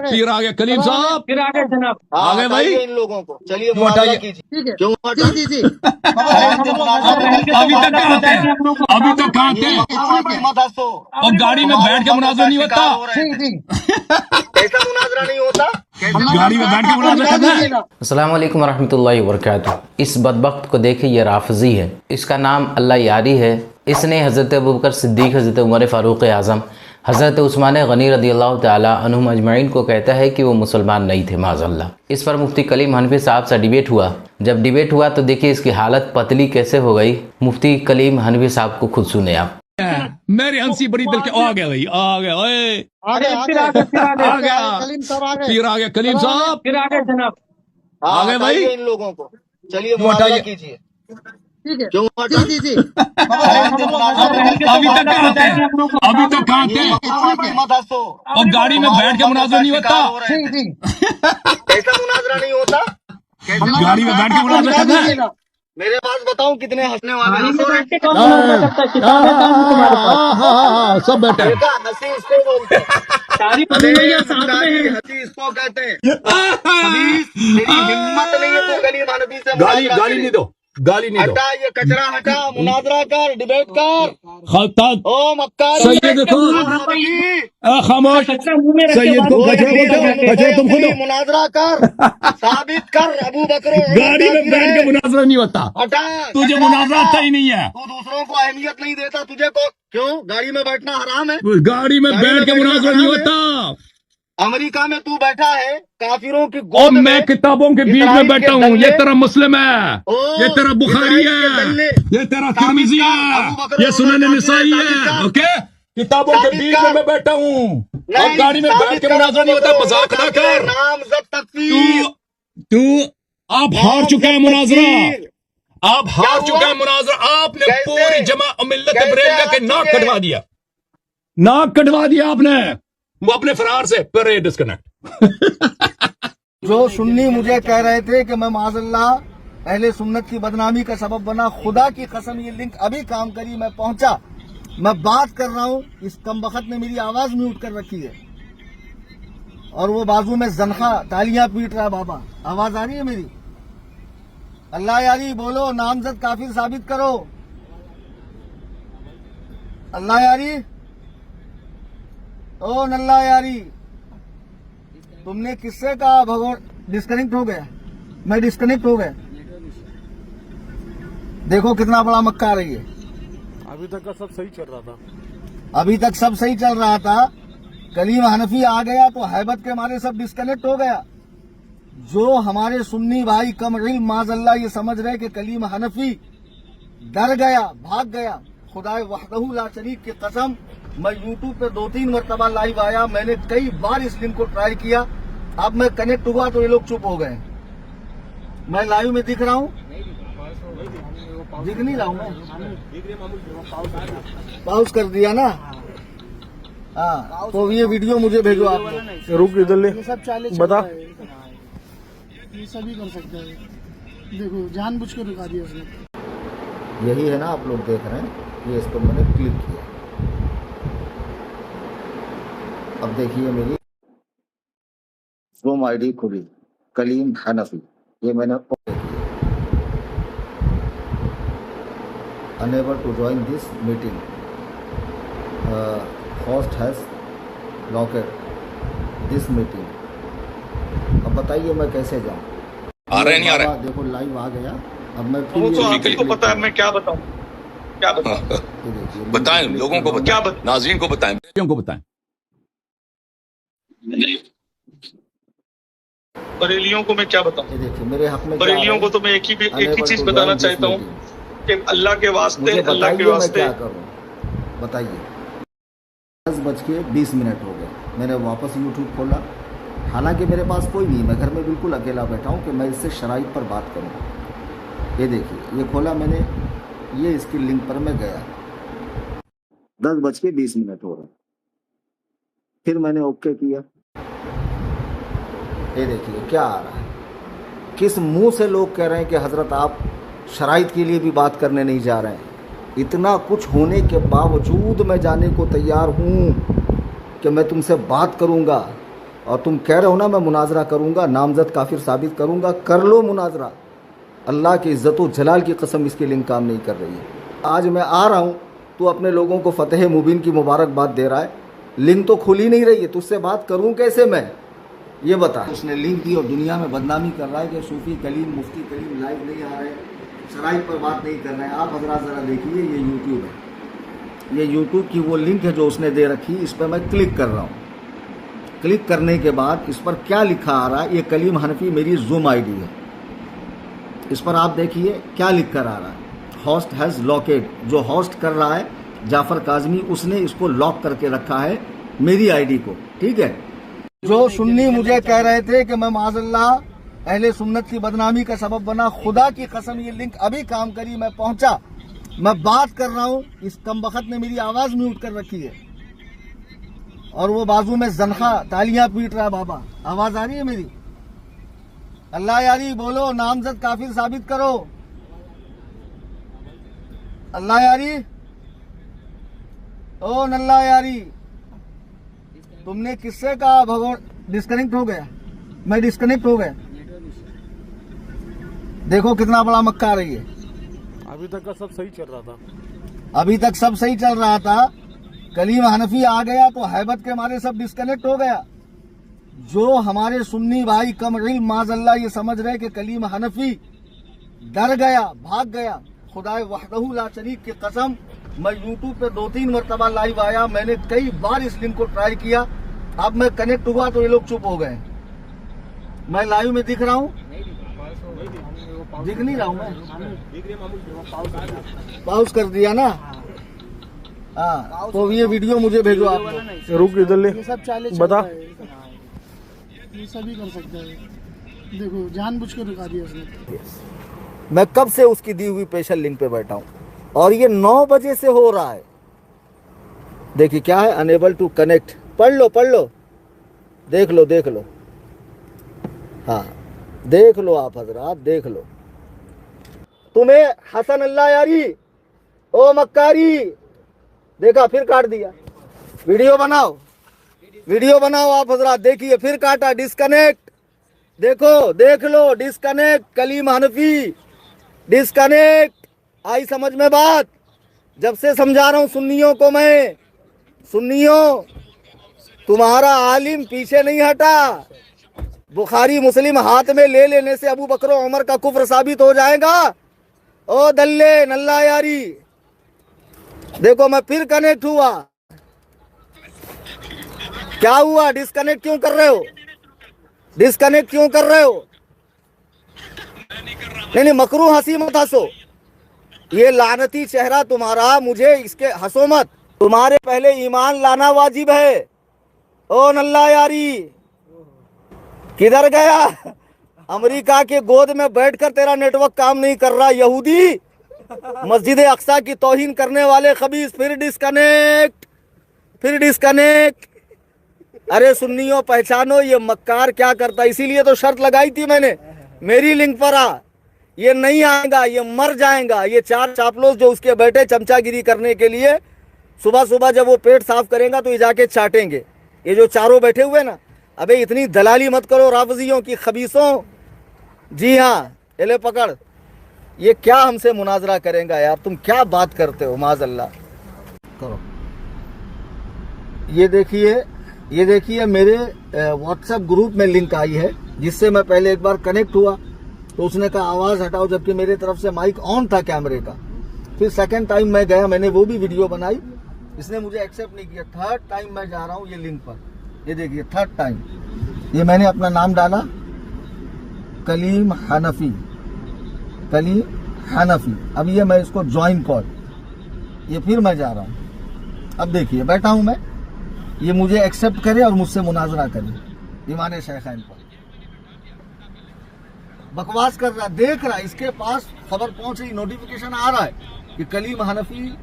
फिर आ गए कलीम साहब, फिर आगे जनाब आ गए भाई। इन लोगों को चलिए क्यों हटाइए? कीजिए। क्यों अभी तक कहाँ थे? अभी तक कहाँ थे? मत हंसो। और गाड़ी में बैठ के मुनाजरा नहीं होता? ऐसा मुनाजरा नहीं होता। गाड़ी में बैठ के मुनाजरा करना है? अस्सलाम वालेकुम रहमतुल्लाहि व बरकातुहू। इस बदबख्त को देखिए, ये राफजी है, इसका नाम अल्लाह यारी है। इसने हज़रत अबू बकर सिद्दीक़, हज़रत उमर फ़ारूक़ आज़म, हज़रत उस्मान गनी रज़ियल्लाहु ताला अन्हुम अजमईन को कहता है कि वो मुसलमान नहीं थे माज़अल्लाह। इस पर मुफ्ती कलीम हनफी साहब से डिबेट हुआ। जब डिबेट हुआ तो देखिए इसकी हालत पतली कैसे हो गई। मुफ्ती कलीम हनफी साहब को खुद सुने आप। मेरी हंसी बड़ी दिल के आ गया भाई, आ गया ओए, फिर आगे आ गया फिर आ गया कलीम साहब, फिर आगे जनाब आ गए भाई। इन लोगों को चलिए क्यों हटाइए? कीजिए। क्यों अभी तक कहाँ थे? अभी तक कहाँ थे? मत हंसो। और गाड़ी में बैठ के मुनाजरा नहीं होता? ऐसा मुनाजरा नहीं होता। गाड़ी में बैठ के मुनाजरा करना है? मेरे पास बताऊं कितने हंसने वाले हैं। सब बैठे हैं। बेटा, हंसी इसको बोलते हैं। तारीफ हंसी इसको कहते हैं। हबीस, तेरी हिम्मत नहीं है तू गली मानवी से गाली गाली नहीं दो, गाली नहीं दो। हटा, ये कचरा हटा, मुनाजरा कर, डिबेट कर। खलतात ओ मक्कार, सैयद को खामोश, सैयद को कचरा तुम खुद मुनाजरा कर, साबित कर अबू बकर गाड़ी में बैठ के मुनाजरा नहीं होता। हटा। तुझे मुनाजरा आता ही नहीं है। तू दूसरों को अहमियत नहीं देता, तुझे को क्यों? गाड़ी में बैठना हराम है। गाड़ी में बैठ के मुनाजरा नहीं होता। अमेरिका में तू बैठा है काफिरों की और गोद में। मैं किताबों के बीच में बैठा हूँ। ये तेरा मुस्लिम है, ये तेरा बुखारी है, ये तेरा तिरमिज़ी है, ये सुनन निसाई है। ओके, किताबों के बीच में मैं बैठा हूँ और गाड़ी में बैठ के मुनाजरा नहीं होता। मजाक ना कर। नामज़द तकफीर। तू आप हार चुका है मुनाजरा, आप हार चुका है मुनाजरा। आपने पूरी जमा मिल्लत बरेलिया के नाक कटवा दिया, नाक कटवा दिया आपने। वो अपने फरार से पर डिस्कनेक्ट। जो सुन्नी मुझे कह रहे थे कि मैं माज़अल्लाह अहले सुन्नत की बदनामी का सबब बना, खुदा की कसम ये लिंक अभी काम करी, मैं पहुंचा, मैं बात कर रहा हूं, इस कमबख्त ने मेरी आवाज म्यूट कर रखी है और वो बाजू में जनखा तालियां पीट रहा है। बाबा, आवाज आ रही है मेरी? अल्लाह यारी बोलो, नामजद काफिर साबित करो। अल्लाह यारी, ओ नल्ला यारी, तुमने किससे कहा? भगवान डिस्कनेक्ट हो गया, मैं डिस्कनेक्ट हो गया। देखो कितना बड़ा मक्का रही है। अभी तक का सब सही चल रहा था, अभी तक सब सही चल रहा था। कलीम हनफी आ गया तो हैबत के मारे सब डिस्कनेक्ट हो गया। जो हमारे सुन्नी भाई कम इल्म माज़अल्लाह ये समझ रहे कि कलीम हनफी डर गया, भाग गया, खुदाए वहदहू ला शरीक की कसम, मैं यूट्यूब पे 2-3 मरतबा लाइव आया, मैंने कई बार इस लिंक को ट्राई किया। अब मैं कनेक्ट हुआ तो ये लोग चुप हो गए। मैं लाइव में दिख रहा हूँ, दिख नहीं रहा हूँ मैं, पाउस कर दिया ना। हाँ, तो ये वीडियो मुझे भेजो आप लोग। रुक इधर ले, बता। ये सभी कर सकते हैं, देखो जानबूझ के रुका दिया उसने। यही है ना, आप लोग देख रहे हैं, ये इसको मैंने क्लिक किया। अब देखिए मेरी ज़ूम आईडी खुली, कलीम हनफी, ये मैंने ओके किया। Unable to join this meeting, host has locked this meeting. अब बताइए मैं कैसे जाऊं? आ रहा है नहीं आ रहा है? देखो लाइव आ गया। अब मैं आपको पता है मैं क्या बताऊं, क्या बताऊं? बताएं लोगों को, क्या नाज़रीन को बताएं, लोगों को बताएं। बरेलियों को मैं क्या बताऊं? देखिए मेरे हक में बरेलियों को तो मैं एक ही चीज बताना चाहता हूं कि अल्लाह के वास्ते, अल्लाह के वास्ते क्या करूं बताइए। 10:20 हो गए, मैंने वापस यूट्यूब खोला। हालांकि मेरे पास कोई नहीं, मैं घर में बिल्कुल अकेला बैठा हूं कि मैं इससे शराइत पर बात करूं। ये देखिए, ये खोला मैंने, ये इसकी लिंक पर मैं गया। 10:20 हो रहे, फिर मैंने ओके किया। ये देखिए क्या आ रहा है, किस मुंह से लोग कह रहे हैं कि हजरत आप शराइत के लिए भी बात करने नहीं जा रहे हैं। इतना कुछ होने के बावजूद मैं जाने को तैयार हूँ कि मैं तुमसे बात करूँगा, और तुम कह रहे हो ना मैं मुनाजरा करूंगा, नामजद काफिर साबित करूंगा, कर लो मुनाजरा। अल्लाह की इज्जत व जलाल की कसम इसकी लिंक काम नहीं कर रही है। आज मैं आ रहा हूँ, तू अपने लोगों को फतेह मुबीन की मुबारकबाद दे रहा है, लिंक तो खुल ही नहीं रही है, तुझसे बात करूँ कैसे मैं, ये बता। उसने लिंक दी और दुनिया में बदनामी कर रहा है कि सूफी कलीम, मुफ्ती कलीम लाइव नहीं आ रहे, शराइ पर बात नहीं कर रहे हैं। आप हजरात ज़रा देखिए, ये यूट्यूब है, ये यूट्यूब की वो लिंक है जो उसने दे रखी, इस पर मैं क्लिक कर रहा हूँ। क्लिक करने के बाद इस पर क्या लिखा आ रहा है, ये कलीम हनफी मेरी जूम आईडी है, इस पर आप देखिए क्या लिख कर आ रहा है, होस्ट हैज़ लॉकेड। जो होस्ट कर रहा है जाफ़र काज़मी, उसने इसको लॉक करके रखा है मेरी आईडी को, ठीक है। जो सुन्नी मुझे कह रहे थे कि मैं माज़अल्लाह अहले सुन्नत की बदनामी का सबब बना, खुदा की कसम ये लिंक अभी काम करी, मैं पहुंचा, मैं बात कर रहा हूं, इस कमबख्त ने मेरी आवाज़ म्यूट कर रखी है और वो बाजू में जनखा तालियां पीट रहा है। बाबा आवाज़ आ रही है मेरी? अल्लाह यारी बोलो, नामजद काफिर साबित करो, अल्लाह यारी, ओ नल्ला यारी। तुमने किससे कहा भगवान? डिस्कनेक्ट हो गया, मैं डिस्कनेक्ट हो गया। देखो कितना बड़ा मक्का आ रही है। अभी तक का सब सही चल रहा था, अभी तक सब सही चल रहा था, कलीम हनफी आ गया तो हैबत के मारे सब डिस्कनेक्ट हो गया। जो हमारे सुन्नी भाई कम इल्म माज़अल्लाह ये समझ रहे कि कलीम हनफी डर गया, भाग गया, खुदाए वहदहू ला शरीक की कसम, मैं यूट्यूब पे 2-3 मरतबा लाइव आया, मैंने कई बार इस लिंक को ट्राई किया, अब मैं कनेक्ट हुआ तो ये लोग चुप हो गए। मैं लाइव में दिख रहा हूँ, दिख नहीं रहा हूँ मैं, पॉज कर दिया ना। हाँ, तो ये वीडियो मुझे भेजो आप। रुक इधर ले, ये सब चाले बता। ये सभी कर सकते हैं। देखो जानबूझ के रुका दिया उसने। मैं कब से उसकी दी हुई स्पेशल लिंक पे बैठा हूँ और ये 9 बजे से हो रहा है। देखिए क्या है, अनेबल टू कनेक्ट, पढ़ लो, देख लो, हाँ देख लो आप हजरात, देख लो। तुम्हें हसन अल्लाह यारी, ओ मक्कारी, देखा फिर काट दिया। वीडियो बनाओ आप हजरात, देखिए फिर काटा, डिस्कनेक्ट। देखो, देख लो, डिस्कनेक्ट, कलीम हनफी डिस्कनेक्ट। आई समझ में बात? जब से समझा रहा हूं सुन्नियों को मैं, सुन्नियों तुम्हारा आलिम पीछे नहीं हटा। बुखारी मुस्लिम हाथ में ले लेने से अबू बकर उमर का कुफ्र साबित हो जाएगा। ओ दल्ले नल्ला यारी, देखो मैं फिर कनेक्ट हुआ। क्या हुआ? डिस्कनेक्ट क्यों कर रहे हो? डिस्कनेक्ट क्यों कर रहे हो? नहीं, मकरू हंसी मत हंसो, ये लानती चेहरा तुम्हारा, मुझे इसके हंसो मत। तुम्हारे पहले ईमान लाना वाजिब है। ओ नल्ला यारी, किधर गया? अमेरिका के गोद में बैठकर तेरा नेटवर्क काम नहीं कर रहा, यहूदी, मस्जिद अक्सा की तौहीन करने वाले खबीस, फिर डिस्कनेक्ट। अरे सुन्नियों पहचानो ये मक्कार क्या करता, इसीलिए तो शर्त लगाई थी मैंने, मेरी लिंक पर आ, ये नहीं आएगा, ये मर जाएगा। ये 4 चापलोस जो उसके बैठे चमचागिरी करने के लिए, सुबह सुबह जब वो पेट साफ करेगा तो ये जाके चाटेंगे। ये जो चारों बैठे हुए ना, अबे इतनी दलाली मत करो राफजियों की, खबीसों। जी हाँ, एले पकड़, ये क्या हमसे मुनाजरा करेगा यार? तुम क्या बात करते हो? माज़अल्लाह करो। ये देखिए मेरे व्हाट्सएप ग्रुप में लिंक आई है, जिससे मैं पहले एक बार कनेक्ट हुआ तो उसने कहा आवाज़ हटाओ, जबकि मेरे तरफ से माइक ऑन था कैमरे का। फिर सेकंड टाइम मैं गया, मैंने वो भी वीडियो बनाई, इसने मुझे एक्सेप्ट नहीं किया। थर्ड टाइम मैं जा रहा हूँ ये लिंक पर, ये देखिए थर्ड टाइम, ये मैंने अपना नाम डाला कलीम हनफी। अब ये मैं इसको ज्वाइन कॉल, ये फिर मैं जा रहा हूँ। अब देखिए बैठा हूँ मैं, ये मुझे एक्सेप्ट करे और मुझसे मुनाजरा करे ईमान शेखैन पर। बकवास कर रहा, देख रहा, इसके पास खबर पहुंच रही, नोटिफिकेशन आ रहा है कि कलीम हनफी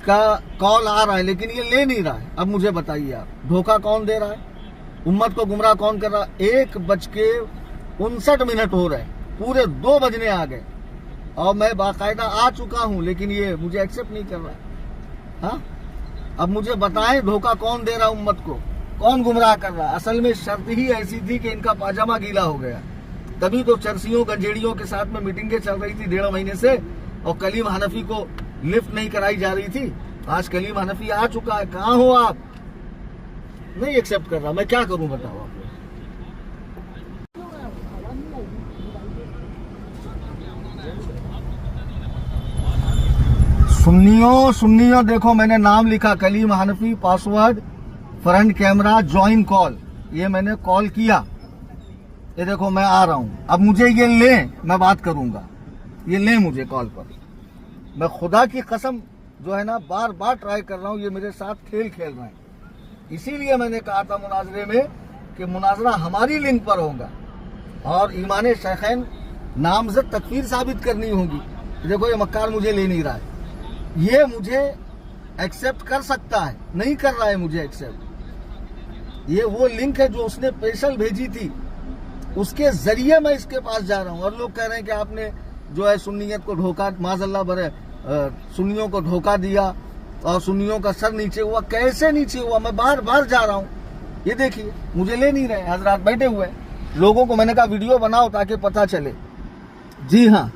का कॉल आ रहा है, लेकिन ये ले नहीं रहा है। अब मुझे बताइए आप, धोखा कौन दे रहा है? उम्मत को गुमराह कौन कर रहा है? 1:59 हो रहे, पूरे 2 बजने आ गए और मैं बाकायदा आ चुका हूं, लेकिन ये मुझे एक्सेप्ट नहीं कर रहा है। हाँ, अब मुझे बताएं धोखा कौन दे रहा है उम्मत को? कौन गुमराह कर रहा? असल में शर्त ही ऐसी थी कि इनका पाजामा गीला हो गया, तभी तो चरसियों गंजेड़ियों के साथ में मीटिंगें चल रही थी 1.5 महीने से, और कलीम हनफी को लिफ्ट नहीं कराई जा रही थी। आज कलीम हनफी आ चुका है, कहाँ हो आप? नहीं एक्सेप्ट कर रहा, मैं क्या करूं बताओ आप? सुन्नियों देखो, मैंने नाम लिखा Kaleem Hanfi, password front camera join call, ये मैंने कॉल किया। ये देखो मैं आ रहा हूं, अब मुझे ये ले, मैं बात करूंगा, ये ले मुझे कॉल पर। मैं खुदा की कसम जो है ना बार बार ट्राई कर रहा हूं, ये मेरे साथ खेल खेल रहे हैं। इसीलिए मैंने कहा था मुनाजरे में कि मुनाजरा हमारी लिंक पर होगा और ईमान शेखैन नामजद तकफीर साबित करनी होगी। देखो ये मक्कार मुझे ले नहीं रहा है, ये मुझे एक्सेप्ट कर सकता है, नहीं कर रहा है मुझे एक्सेप्ट। ये वो लिंक है जो उसने स्पेशल भेजी थी, उसके जरिए मैं इसके पास जा रहा हूं। और लोग कह रहे हैं कि आपने जो है सुन्नियत को धोखा, माज़अल्लाह बरे सुन्नियों को धोखा दिया और सुन्नियों का सर नीचे हुआ। कैसे नीचे हुआ? मैं बार बार जा रहा हूँ, ये देखिए मुझे ले नहीं रहे, हजरात बैठे हुए हैं। लोगों को मैंने कहा वीडियो बनाओ ताकि पता चले। जी हाँ,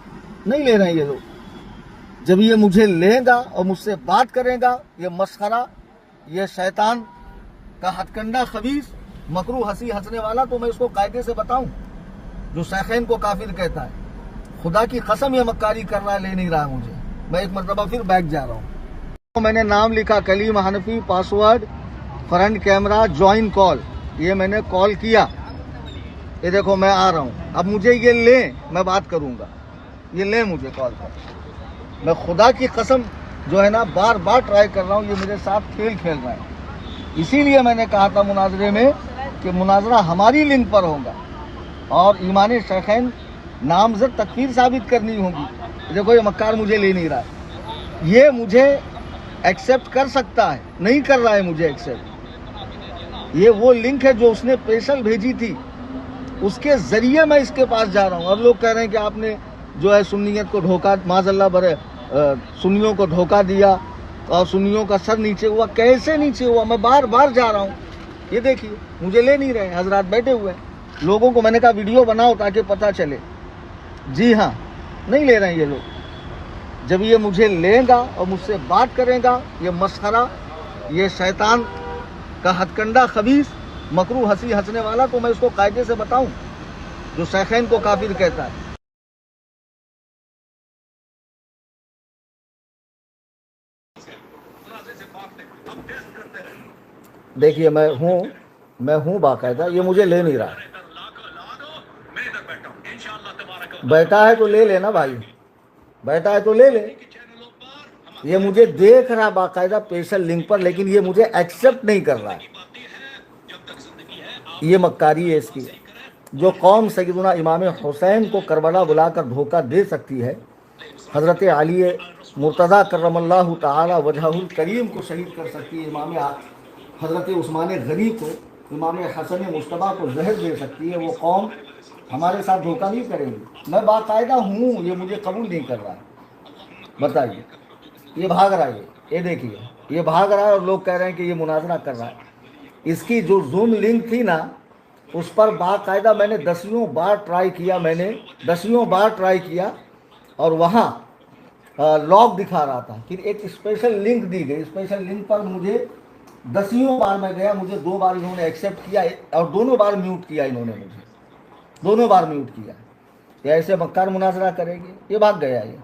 नहीं ले रहे हैं ये लोग। जब ये मुझे लेगा और मुझसे बात करेगा, ये मस्खरा, ये शैतान का हथकंडा खबीस मकरू हंसी हंसने वाला, तो मैं इसको कायदे से बताऊं जो शेखैन को काफिर कहता है। खुदा की कसम ये मक्कारी कर रहा है, ले नहीं रहा मुझे। मैं एक मरतबा फिर बैक जा रहा हूँ। तो मैंने नाम लिखा Kaleem Hanfi, password front camera join call, ये मैंने कॉल किया। ये देखो मैं आ रहा हूँ, अब मुझे ये ले, मैं बात करूंगा, ये ले मुझे कॉल पर। मैं खुदा की कसम जो है ना बार बार ट्राई कर रहा हूँ, ये मेरे साथ खेल खेल रहा है। इसीलिए मैंने कहा था मुनाजरे में कि मुनाजरा हमारी लिंक पर होगा और ईमान शेखैन नामजद तकफीर साबित करनी होगी। देखो ये मक्कार मुझे ले नहीं रहा है, ये मुझे एक्सेप्ट कर सकता है, नहीं कर रहा है मुझे एक्सेप्ट। ये वो लिंक है जो उसने स्पेशल भेजी थी, उसके जरिए मैं इसके पास जा रहा हूँ। और लोग कह रहे हैं कि आपने जो है सुन्नियत को धोखा, माज़अल्लाह बरे सुन्नियों को धोखा दिया और सुन्नियों का सर नीचे हुआ। कैसे नीचे हुआ? मैं बार बार जा रहा हूँ, ये देखिए मुझे ले नहीं रहे, हजरात बैठे हुए हैं। लोगों को मैंने कहा वीडियो बनाओ ताकि पता चले। जी हाँ, नहीं ले रहे हैं ये लोग। जब ये मुझे लेगा और मुझसे बात करेगा, ये मस्खरा, ये शैतान का हथकंडा खबीस मकरू हंसी हंसने वाला, तो मैं इसको कायदे से बताऊं जो शेखैन को काफिर कहता है। देखिए मैं हूँ बाकायदा, ये मुझे ले नहीं रहा। बैठा है तो ले लेना भाई, बैठा है तो ले ले। ये मुझे देख रहा बाकायदा स्पेशल लिंक पर, लेकिन ये मुझे एक्सेप्ट नहीं कर रहा है। ये मक्कारी है इसकी। जो कौम सैयदना इमाम हुसैन को करबला बुलाकर धोखा दे सकती है, हज़रत अली मुर्तज़ा करमल्लाहु ताला वजहुल करीम को शहीद कर सकती है, इमाम हज़रत उस्मान गनी को, इमाम हसन मुश्तबा को जहर दे सकती है, वो कौम हमारे साथ धोखा नहीं करेगी। मैं बाकायदा हूँ, ये मुझे कबूल नहीं कर रहा है। बताइए, ये भाग रहा है, ये देखिए ये भाग रहा है और लोग कह रहे हैं कि ये मुनाजरा कर रहा है। इसकी जो जूम लिंक थी ना, उस पर बाकायदा मैंने 10 बार ट्राई किया, मैंने 10 बार ट्राई किया और वहाँ लॉक दिखा रहा था। फिर एक स्पेशल लिंक दी गई, स्पेशल लिंक पर मुझे 10 बार मैं गया, मुझे 2 बार इन्होंने एक्सेप्ट किया और दोनों बार म्यूट किया इन्होंने, मुझे दोनों बार म्यूट किया। या ऐसे मक्कार मुनाजरा करेंगे? ये भाग गया। ये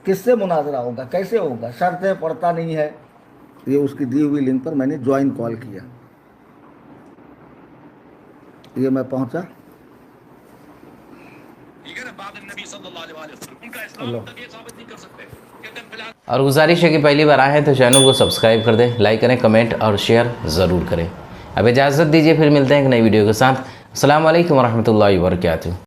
किससे मुनाजरा होगा, कैसे होगा? शर्तें पड़ता नहीं है। ये उसकी दी हुई लिंक पर मैंने ज्वाइन कॉल किया, ये मैं पहुंचा। और गुजारिश है कि पहली बार आए हैं तो चैनल को सब्सक्राइब कर दें, लाइक करें, कमेंट और शेयर ज़रूर करें। अब इजाज़त दीजिए, फिर मिलते हैं एक नई वीडियो के साथ। अस्सलाम वालेकुम रहमतुल्लाहि व बरकातुहू।